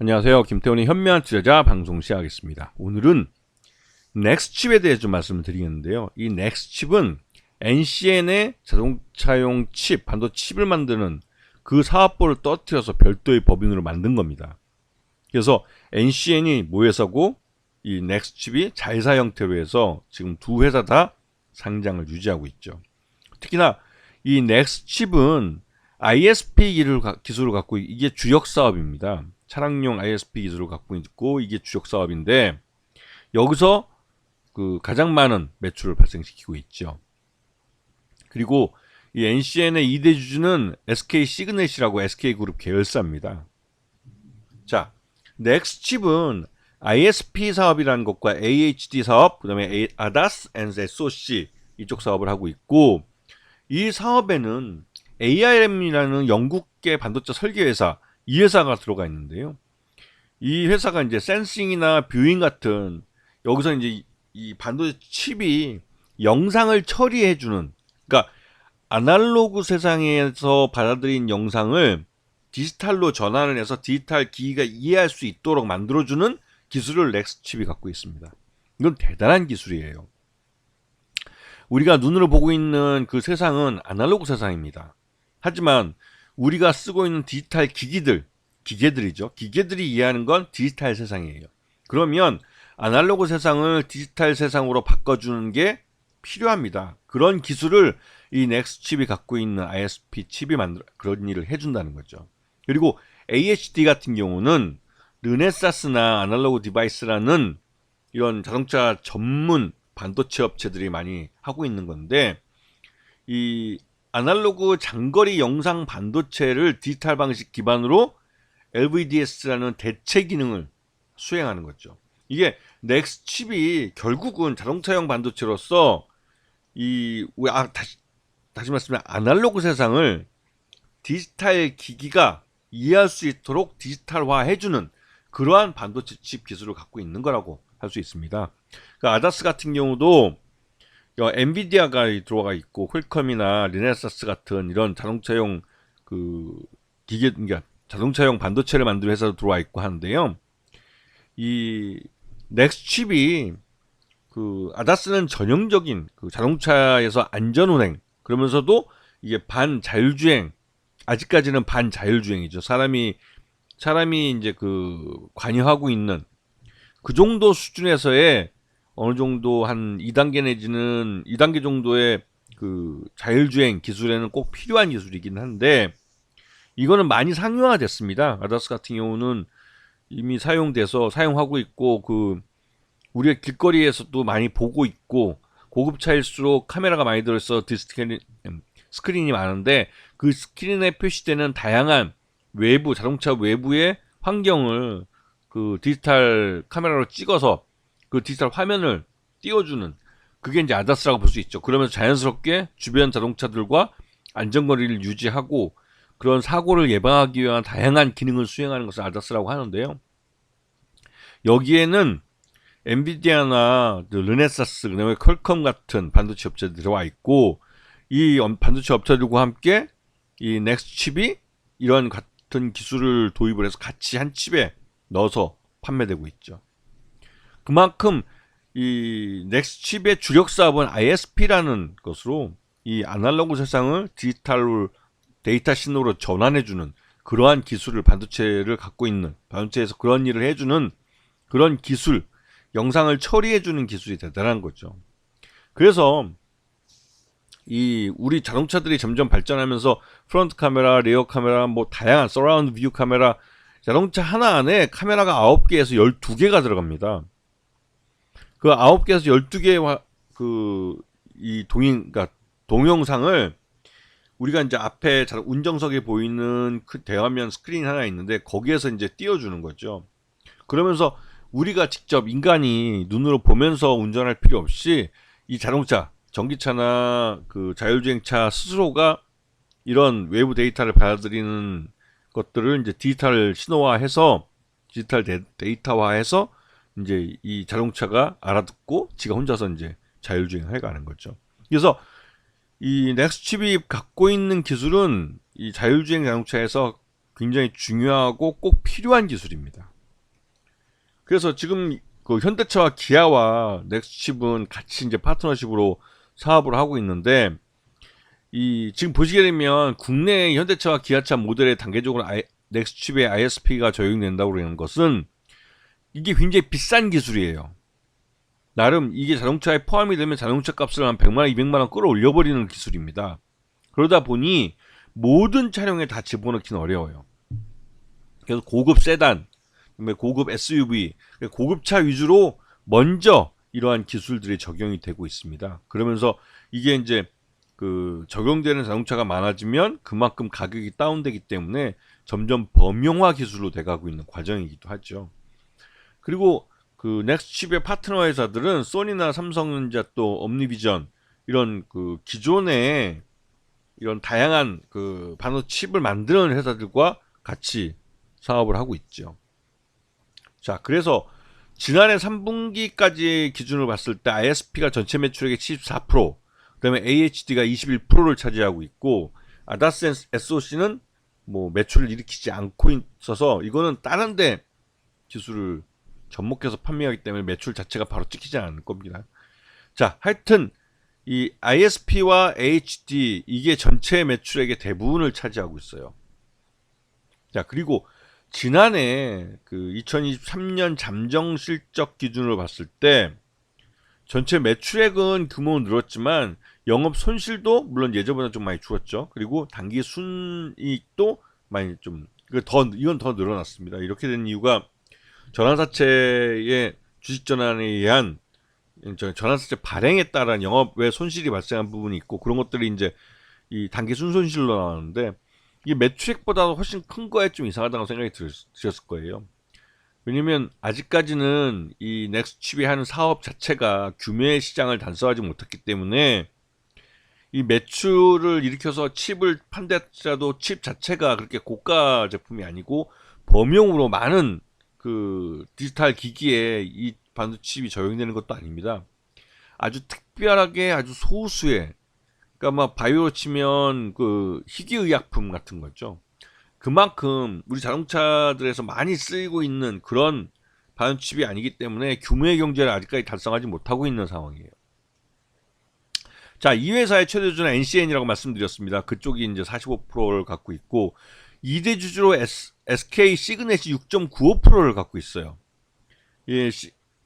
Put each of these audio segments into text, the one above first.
안녕하세요. 김태훈의 현명한 투자자 방송 시작하겠습니다. 오늘은 넥스칩에 대해 좀 말씀을 드리겠는데요. 이 넥스칩은 NCN의 자동차용 칩, 반도체 칩을 만드는 그 사업부를 떨어뜨려서 별도의 법인으로 만든 겁니다. 그래서 NCN이 모회사고 이 넥스칩이 자회사 형태로 해서 지금 두 회사 다 상장을 유지하고 있죠. 특히나 이 넥스칩은 ISP 기술을 갖고 이게 주력 사업입니다. 차량용 ISP 기술을 갖고 있고 이게 주력 사업인데 여기서 그 가장 많은 매출을 발생시키고 있죠. 그리고 이 NCN의 2대 주주는 SK 시그넷이라고 SK그룹 계열사입니다. 자, 넥스칩은 ISP 사업이라는 것과 AHD 사업, 그 다음에 ADAS and SoC 이쪽 사업을 하고 있고 이 사업에는 ARM이라는 영국계 반도체 설계 회사 이 회사가 들어가 있는데요. 이 회사가 이제 센싱이나 뷰잉 같은 여기서 이제 이 반도체 칩이 영상을 처리해주는, 그러니까 아날로그 세상에서 받아들인 영상을 디지털로 전환을 해서 디지털 기기가 이해할 수 있도록 만들어주는 기술을 넥스칩이 갖고 있습니다. 이건 대단한 기술이에요. 우리가 눈으로 보고 있는 그 세상은 아날로그 세상입니다. 하지만 우리가 쓰고 있는 디지털 기계들이죠. 기계들이 이해하는 건 디지털 세상이에요. 그러면 아날로그 세상을 디지털 세상으로 바꿔주는 게 필요합니다. 그런 기술을 이 넥스칩이 갖고 있는 ISP 칩이 그런 일을 해준다는 거죠. 그리고 AHD 같은 경우는 르네사스나 아날로그 디바이스라는 이런 자동차 전문 반도체 업체들이 많이 하고 있는 건데 이 아날로그 장거리 영상 반도체를 디지털 방식 기반으로 LVDS라는 대체 기능을 수행하는 거죠. 이게 넥스칩이 결국은 자동차용 반도체로서 다시 말씀드리면 아날로그 세상을 디지털 기기가 이해할 수 있도록 디지털화 해주는 그러한 반도체 칩 기술을 갖고 있는 거라고 할 수 있습니다. 그러니까 아다스 같은 경우도 엔비디아가 들어가 있고 퀄컴이나 르네사스 같은 이런 자동차용 그 기계, 그러니까 자동차용 반도체를 만드는 회사도 들어와 있고 하는데요. 이 넥스칩이 그 아다스는 전형적인 그 자동차에서 안전운행, 그러면서도 이게 반자율주행, 아직까지는 반자율주행이죠. 사람이 이제 그 관여하고 있는 그 정도 수준에서의 어느 정도 한 2단계 내지는 2단계 정도의 그 자율주행 기술에는 꼭 필요한 기술이긴 한데 이거는 많이 상용화됐습니다. 아다스 같은 경우는 이미 사용하고 있고 그 우리가 길거리에서도 많이 보고 있고 고급차일수록 카메라가 많이 들어있어 스크린이 많은데 그 스크린에 표시되는 다양한 외부 자동차 외부의 환경을 그 디지털 카메라로 찍어서 그 디지털 화면을 띄워주는 그게 이제 아다스라고 볼 수 있죠. 그러면서 자연스럽게 주변 자동차들과 안전거리를 유지하고 그런 사고를 예방하기 위한 다양한 기능을 수행하는 것을 아다스라고 하는데요. 여기에는 엔비디아나 르네사스, 그다음에 퀄컴 같은 반도체 업체들이 들어와 있고 이 반도체 업체들과 함께 이 넥스칩이 이런 같은 기술을 도입을 해서 같이 한 칩에 넣어서 판매되고 있죠. 그만큼 이 넥스칩의 주력 사업은 ISP라는 것으로 이 아날로그 세상을 디지털 데이터 신호로 전환해주는 그러한 기술을 반도체를 갖고 있는 반도체에서 그런 일을 해주는 그런 기술, 영상을 처리해주는 기술이 대단한 거죠. 그래서 이 우리 자동차들이 점점 발전하면서 프론트 카메라, 리어 카메라, 뭐 다양한 서라운드 뷰 카메라, 자동차 하나 안에 카메라가 9개에서 12개가 들어갑니다. 그 9개에서 12개의 그러니까 동영상을 우리가 이제 앞에 운전석에 보이는 그 대화면 스크린 하나 있는데 거기에서 이제 띄워주는 거죠. 그러면서 우리가 직접 인간이 눈으로 보면서 운전할 필요 없이 이 자동차, 전기차나 그 자율주행차 스스로가 이런 외부 데이터를 받아들이는 것들을 이제 디지털 신호화해서 디지털 데이터화해서 이제 이 자동차가 알아듣고 지가 혼자서 이제 자율주행해 가는 거죠. 그래서 이 넥스칩이 갖고 있는 기술은 이 자율주행 자동차에서 굉장히 중요하고 꼭 필요한 기술입니다. 그래서 지금 그 현대차와 기아와 넥스칩은 같이 이제 파트너십으로 사업을 하고 있는데, 이 지금 보시게 되면 국내 현대차와 기아차 모델에 단계적으로 넥스칩의 ISP가 적용된다고 그러는 것은 이게 굉장히 비싼 기술이에요. 나름 이게 자동차에 포함이 되면 자동차 값을 한 100만 원, 200만 원 끌어올려 버리는 기술입니다. 그러다 보니 모든 차량에 다 집어넣기는 어려워요. 그래서 고급 세단, 그다음에 고급 SUV, 고급차 위주로 먼저 이러한 기술들이 적용이 되고 있습니다. 그러면서 이게 이제 그 적용되는 자동차가 많아지면 그만큼 가격이 다운되기 때문에 점점 범용화 기술로 돼가고 있는 과정이기도 하죠. 그리고 그 넥스칩의 파트너 회사들은 소니나 삼성전자 또 옴니비전 이런 그 기존의 이런 다양한 그 반도체 칩을 만드는 회사들과 같이 사업을 하고 있죠. 자, 그래서 지난해 3분기까지 기준으로 봤을 때 ISP가 전체 매출액의 74%, 그다음에 AHD가 21%를 차지하고 있고, 아다스 SOC는 뭐 매출을 일으키지 않고 있어서 이거는 다른데 기술을 접목해서 판매하기 때문에 매출 자체가 바로 찍히지 않을 겁니다. 자, 하여튼 이 ISP와 HD 이게 전체 매출액의 대부분을 차지하고 있어요. 자, 그리고 지난해 그 2023년 잠정 실적 기준으로 봤을 때 전체 매출액은 규모는 늘었지만 영업 손실도 물론 예전보다 좀 많이 줄었죠. 그리고 단기 순이익도 많이 좀 이건 더 늘어났습니다. 이렇게 된 이유가 전환사채의 주식 전환에 의한 전환사채 발행에 따른 영업외 손실이 발생한 부분이 있고, 그런 것들이 이제 이 단기 순손실로 나왔는데, 이게 매출액보다도 훨씬 큰 거에 좀 이상하다고 생각이 드셨을 거예요. 왜냐면 아직까지는 이 넥스칩이 하는 사업 자체가 규모의 시장을 단서하지 못했기 때문에 이 매출을 일으켜서 칩을 판다더라도 칩 자체가 그렇게 고가 제품이 아니고 범용으로 많은 그 디지털 기기에 이 반도체 칩이 적용되는 것도 아닙니다. 아주 특별하게 아주 소수의, 그러니까 막 바이오로 치면 그 희귀의약품 같은 거죠. 그만큼 우리 자동차들에서 많이 쓰이고 있는 그런 반도체 칩이 아니기 때문에 규모의 경제를 아직까지 달성하지 못하고 있는 상황이에요. 자, 이 회사의 최대 주주는 NCN이라고 말씀드렸습니다. 그쪽이 이제 45%를 갖고 있고, 2대 주주로 SK 시그넷이 6.95%를 갖고 있어요. 예,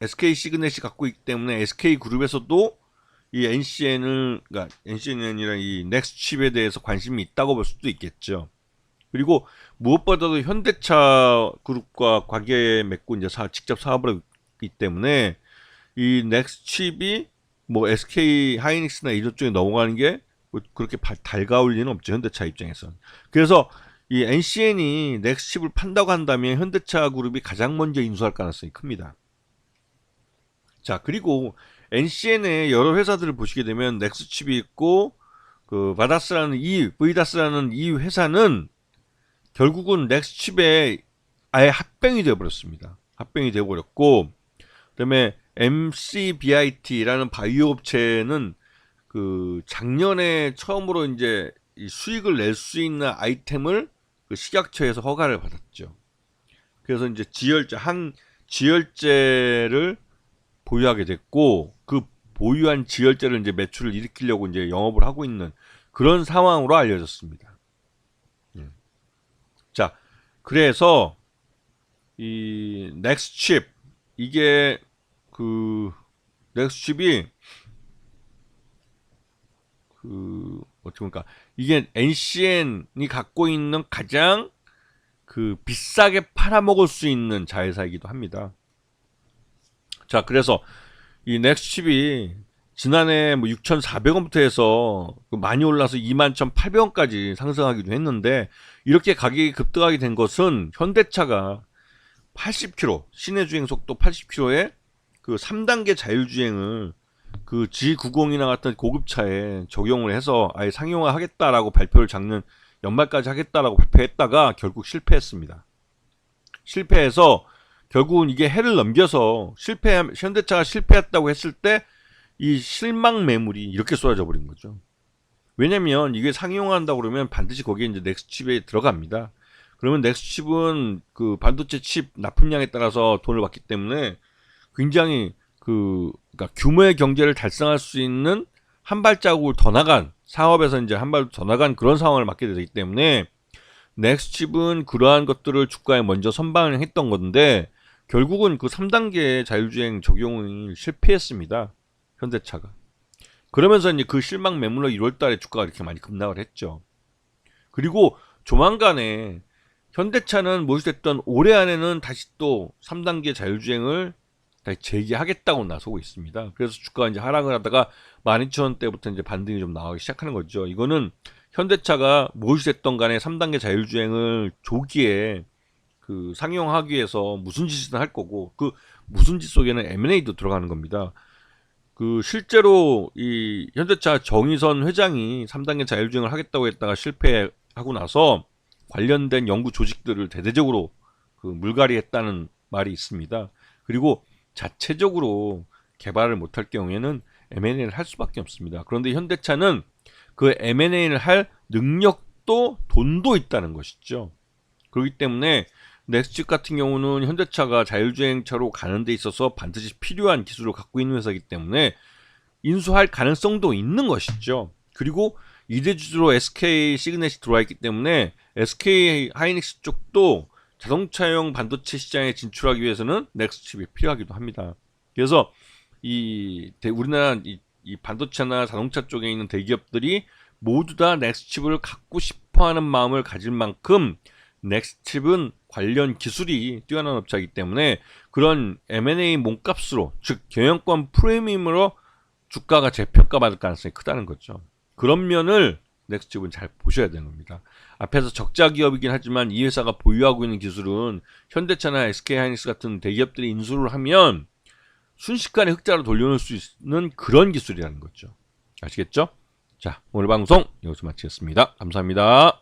SK 시그넷이 갖고 있기 때문에 SK 그룹에서도 이 그러니까 NCN이랑 이 넥스칩에 대해서 관심이 있다고 볼 수도 있겠죠. 그리고 무엇보다도 현대차 그룹과 관계 맺고 이제 직접 사업을 하기 때문에 이 넥스칩이 뭐 SK 하이닉스나 이런 쪽에 넘어가는 게 뭐 그렇게 달가울 리는 없죠, 현대차 입장에서는. 그래서 이 NCN이 넥스칩을 판다고 한다면 현대차 그룹이 가장 먼저 인수할 가능성이 큽니다. 자, 그리고 NCN의 여러 회사들을 보시게 되면 넥스칩이 있고 그 브이다스라는 이 회사는 결국은 넥스칩에 아예 합병이 되어버렸습니다. 합병이 되어버렸고, 그다음에 MCBIT라는 바이오 업체는 그 작년에 처음으로 이제 이 수익을 낼 수 있는 아이템을 그 식약처에서 허가를 받았죠. 그래서 이제 지열제를 보유하게 됐고, 그 보유한 지열제를 이제 매출을 일으키려고 이제 영업을 하고 있는 그런 상황으로 알려졌습니다. 자, 그래서 이 넥스칩 이게 그 넥스칩이 그 어떻게 보니까 이게 NCN이 갖고 있는 가장 그 비싸게 팔아먹을 수 있는 자회사이기도 합니다. 자, 그래서 이 넥스칩이 지난해 뭐 6,400원부터 해서 많이 올라서 21,800원까지 상승하기도 했는데, 이렇게 가격이 급등하게 된 것은 현대차가 80km 시내 주행 속도 80km에 그 3단계 자율주행을 그 G90이나 같은 고급차에 적용을 해서 아예 상용화하겠다라고 발표를 작년 연말까지 하겠다라고 발표했다가 결국 실패했습니다. 실패해서 결국은 이게 해를 넘겨서 현대차가 실패했다고 했을 때 이 실망 매물이 이렇게 쏟아져 버린 거죠. 왜냐면 이게 상용화한다고 그러면 반드시 거기에 이제 넥스칩에 들어갑니다. 그러면 넥스칩은 그 반도체 칩 납품량에 따라서 돈을 받기 때문에 굉장히 그러니까 규모의 경제를 달성할 수 있는 한 발자국을 더 나간 사업에서 이제 한 발 더 나간 그런 상황을 맞게 되기 때문에 넥스칩은 그러한 것들을 주가에 먼저 선방을 했던 건데 결국은 그 3단계 자율주행 적용이 실패했습니다. 현대차가. 그러면서 이제 그 실망 매물로 1월 달에 주가가 이렇게 많이 급락을 했죠. 그리고 조만간에 현대차는 무엇이됐든 올해 안에는 다시 또 3단계 자율주행을 다시 재개하겠다고 나서고 있습니다. 그래서 주가가 이제 하락을 하다가 12,000원대부터 이제 반등이 좀 나오기 시작하는 거죠. 이거는 현대차가 무엇이됐든 간에 3단계 자율주행을 조기에 그 상용하기 위해서 무슨 짓을 할 거고 그 무슨 짓 속에는 M&A도 들어가는 겁니다. 그 실제로 이 현대차 정의선 회장이 3단계 자율주행을 하겠다고 했다가 실패하고 나서 관련된 연구 조직들을 대대적으로 그 물갈이했다는 말이 있습니다. 그리고 자체적으로 개발을 못할 경우에는 M&A를 할 수밖에 없습니다. 그런데 현대차는 그 M&A를 할 능력도 돈도 있다는 것이죠. 그렇기 때문에 넥스칩 같은 경우는 현대차가 자율주행차로 가는 데 있어서 반드시 필요한 기술을 갖고 있는 회사이기 때문에 인수할 가능성도 있는 것이죠. 그리고 이대주주로 SK 시그넷이 들어와 있기 때문에 SK 하이닉스 쪽도 자동차용 반도체 시장에 진출하기 위해서는 넥스칩이 필요하기도 합니다. 그래서 우리나라 이 반도체나 자동차 쪽에 있는 대기업들이 모두 다 넥스칩을 갖고 싶어하는 마음을 가질 만큼 넥스칩은 관련 기술이 뛰어난 업체이기 때문에 그런 M&A 몸값으로 즉 경영권 프리미엄으로 주가가 재평가받을 가능성이 크다는 거죠. 그런 면을 넥스칩은 잘 보셔야 되는 겁니다. 앞에서 적자 기업이긴 하지만 이 회사가 보유하고 있는 기술은 현대차나 SK하이닉스 같은 대기업들이 인수를 하면 순식간에 흑자로 돌려놓을 수 있는 그런 기술이라는 거죠. 아시겠죠? 자, 오늘 방송 여기서 마치겠습니다. 감사합니다.